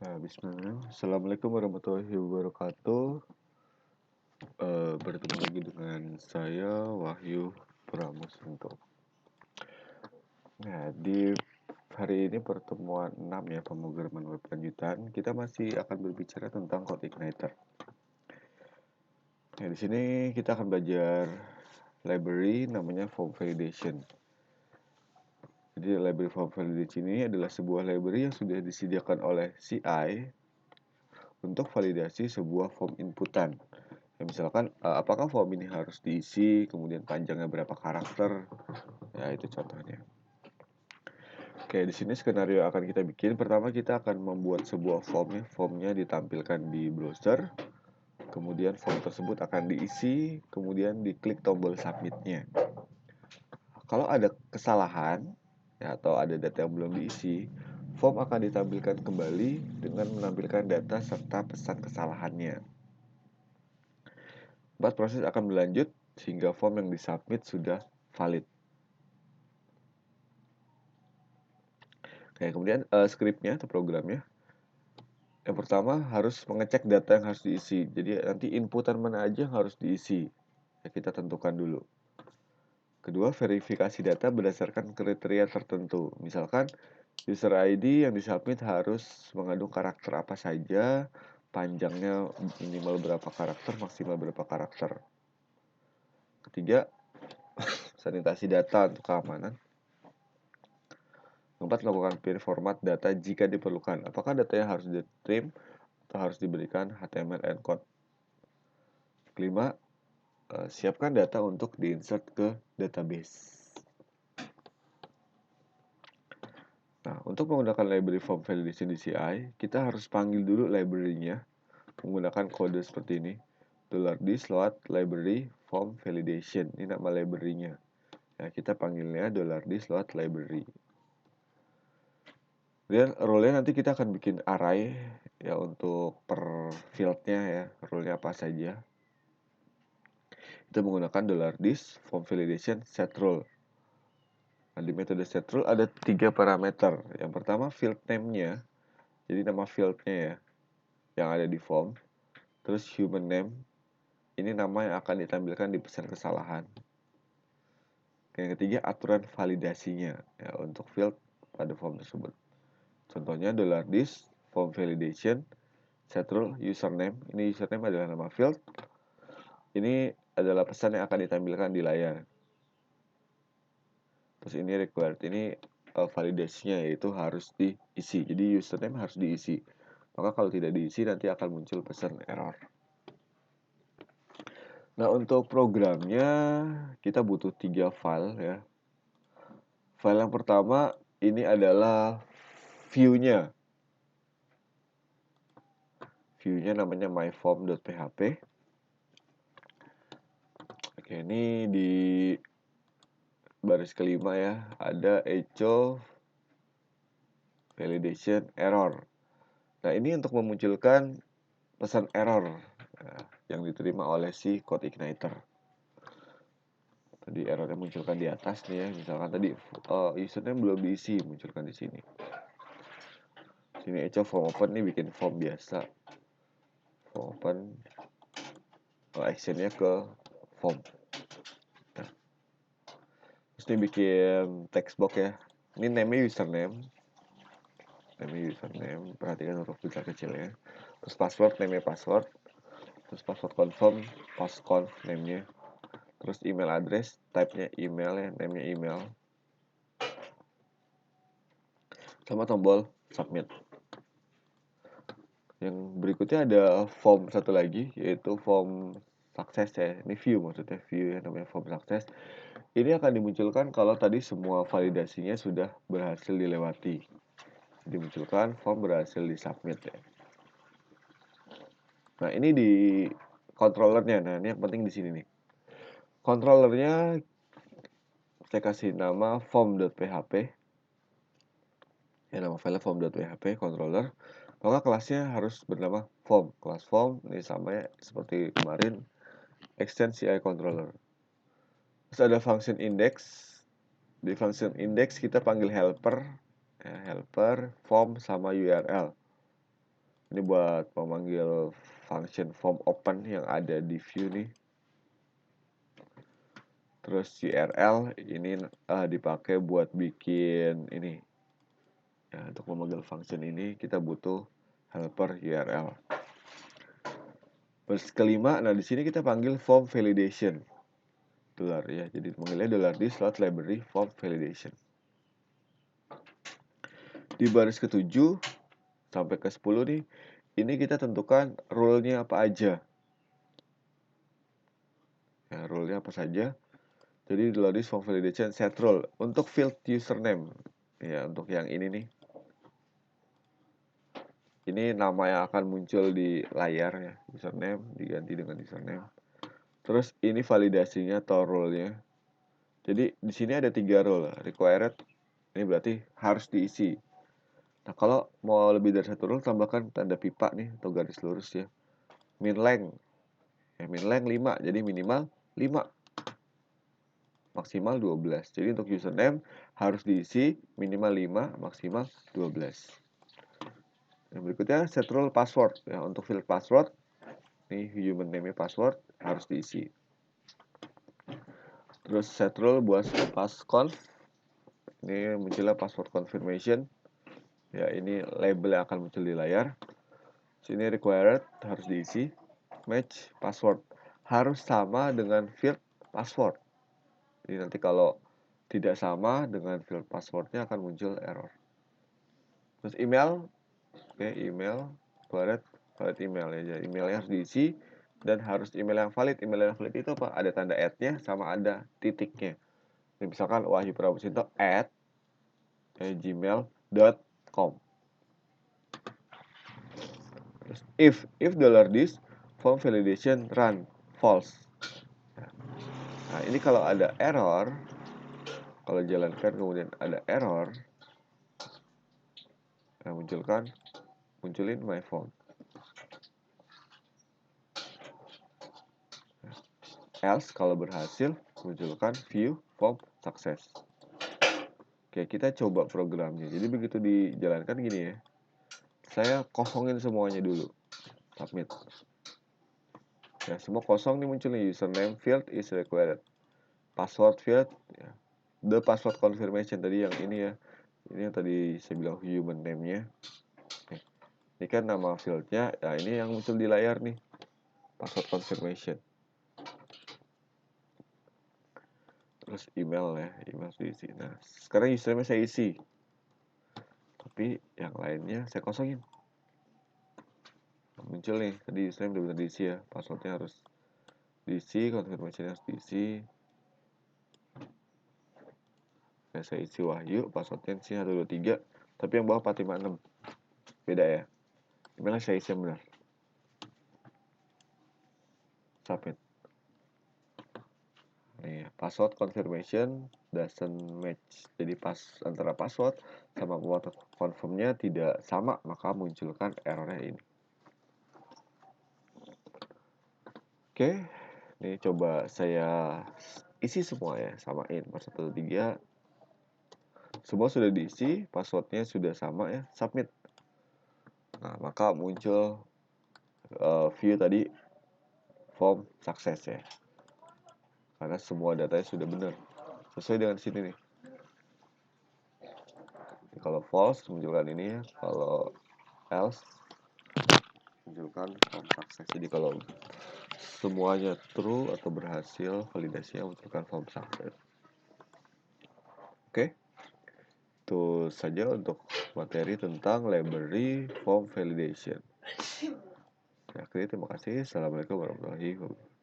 Bismillah. Assalamualaikum warahmatullahi wabarakatuh. Bertemu lagi dengan saya Wahyu Pramusunto. Nah, di hari ini pertemuan 6 ya, pemrograman web lanjutan, kita masih akan berbicara tentang Code Igniter. Nah, di sini kita akan belajar library namanya Form Validation. Jadi library Form Validation ini adalah sebuah library yang sudah disediakan oleh CI untuk validasi sebuah form inputan. Ya, misalkan apakah form ini harus diisi, kemudian panjangnya berapa karakter, ya itu contohnya. Oke, di sini skenario yang akan kita bikin. Pertama kita akan membuat sebuah form. Formnya ditampilkan di browser, kemudian form tersebut akan diisi, kemudian diklik tombol submitnya. Kalau ada kesalahan ya, atau ada data yang belum diisi, form akan ditampilkan kembali dengan menampilkan data serta pesan kesalahannya. Proses akan berlanjut sehingga form yang disubmit sudah valid. Oke, kemudian scriptnya atau programnya. Yang pertama harus mengecek data yang harus diisi. Jadi nanti inputan mana aja yang harus diisi. Ya, kita tentukan dulu. Kedua, verifikasi data berdasarkan kriteria tertentu. Misalkan user ID yang disubmit harus mengandung karakter apa saja, panjangnya minimal berapa karakter, maksimal berapa karakter. Ketiga, sanitasi data untuk keamanan. Keempat, lakukan format data jika diperlukan. Apakah datanya harus di-trim atau harus diberikan HTML encode. Kelima, siapkan data untuk diinsert ke database. Nah, untuk menggunakan library form validation di CI, kita harus panggil dulu library-nya menggunakan kode seperti ini. $d/library form validation. Ini nama library-nya. Ya, kita panggilnya $d/library. Kemudian role-nya nanti kita akan bikin array ya untuk per field-nya ya, role-nya apa saja. Kita menggunakan $dis form validation set role. Nah, di metode set role ada 3 parameter. Yang pertama field name-nya. Jadi nama field-nya ya yang ada di form. Terus human name. Ini nama yang akan ditampilkan di pesan kesalahan. Yang ketiga aturan validasinya ya untuk field pada form tersebut. Contohnya $dis form validation set role username. Ini username adalah nama field. Ini adalah pesan yang akan ditampilkan di layar. Terus ini required, ini validasinya yaitu harus diisi. Jadi username harus diisi. Maka kalau tidak diisi nanti akan muncul pesan error. Nah, untuk programnya kita butuh 3 file ya. File yang pertama ini adalah view-nya. View-nya namanya myform.php. Oke, ini di baris kelima ya, ada echo validation error. Nah, ini untuk memunculkan pesan error yang diterima oleh si Code Igniter. Tadi error yang munculkan di atas nih ya, misalkan tadi username belum diisi, munculkan di sini. Sini echo form open nih bikin form biasa. Form open, actionnya ke form. Nah, terus ini bikin text box ya. Ini name-nya username. Name username, perhatikan huruf besar kecilnya. Terus password, name-nya password. Terus password confirm, postconf name-nya. Terus email address, type-nya email ya, name-nya email. Sama tombol submit. Yang berikutnya ada form satu lagi, yaitu form sukses ya. Ini view maksudnya, view yang namanya form sukses. Ini akan dimunculkan kalau tadi semua validasinya sudah berhasil dilewati. Dimunculkan form berhasil disubmit ya. Nah, ini di controllernya. Nah, ini yang penting di sini nih. Controllernya saya kasih nama form.php. Ya, nama file form.php controller. Maka kelasnya harus bernama form. Kelas form ini sama ya, seperti kemarin extend CI controller. Terus ada function index. Di function index kita panggil helper, ya, helper, form sama URL. Ini buat memanggil function form open yang ada di view nih. Terus URL ini dipakai buat bikin ini. Ya, untuk memanggil function ini kita butuh helper URL. Terus kelima, nah di sini kita panggil form validation. Dolar ya, jadi panggilnya $d/library form validation. Di baris ke-7 sampai ke-10 nih, ini kita tentukan rule-nya apa aja. Ya, rule-nya apa saja. Jadi $this form validation set rule untuk field username. Ya, untuk yang ini nih. Ini nama yang akan muncul di layar ya, username diganti dengan username. Terus ini validasinya atau rule-nya. Jadi di sini ada 3 rule, required ini berarti harus diisi. Nah, kalau mau lebih dari 1 rule tambahkan tanda pipa nih atau garis lurus ya. Min length. Ya, min length 5, jadi minimal 5. Maksimal 12. Jadi untuk username harus diisi minimal 5, maksimal 12. Yang berikutnya set rule password ya, untuk field password ini human name password harus diisi. Terus set rule buat passconf ini munculnya password confirmation ya, ini label yang akan muncul di layar. Sini required harus diisi, match password harus sama dengan field password. Jadi nanti kalau tidak sama dengan field passwordnya akan muncul error. Terus email, oke, email valid email ya, jadi emailnya harus diisi dan harus email yang valid. Email yang valid itu apa? Ada tanda @-nya sama ada titiknya. Jadi misalkan wahyupramusinto@gmail.com. Terus if $this form validation run false. Nah, ini kalau ada error, kalau jalankan kemudian ada error, nah munculin my form. Else kalau berhasil munculkan view form success. Oke, kita coba programnya. Jadi begitu dijalankan gini ya. Saya kosongin semuanya dulu. Submit. Ya, semua kosong nih munculnya. Username field is required. Password field ya. The password confirmation tadi yang ini ya. Ini yang tadi saya bilang human name-nya. Ini kan nama fieldnya. Nah, ini yang muncul di layar nih. Password confirmation. Terus email ya, email diisi. Nah, sekarang username saya isi, tapi yang lainnya saya kosongin. Muncul nih, tadi username udah benar diisi ya, passwordnya harus diisi, confirmation harus diisi. Nah, saya isi Wahyu, passwordnya sih 123, tapi yang bawah 456. Beda ya. Emailnya saya isi yang benar. Submit. Nih, password confirmation doesn't match. Jadi antara password sama water confirmnya tidak sama, maka munculkan errornya ini. Oke, ini coba saya isi semua ya, samain 413. Semua sudah diisi, passwordnya sudah sama ya, submit. Nah, maka muncul view tadi form sukses ya. Karena semua datanya sudah benar. Sesuai dengan sini nih. Kalau false munculkan ini ya, kalau else munculkan form sukses. Jadi kalau semuanya true atau berhasil validasinya munculkan form sukses. Oke. Itu saja untuk materi tentang library form validation. Ya, terima kasih. Assalamualaikum warahmatullahi wabarakatuh.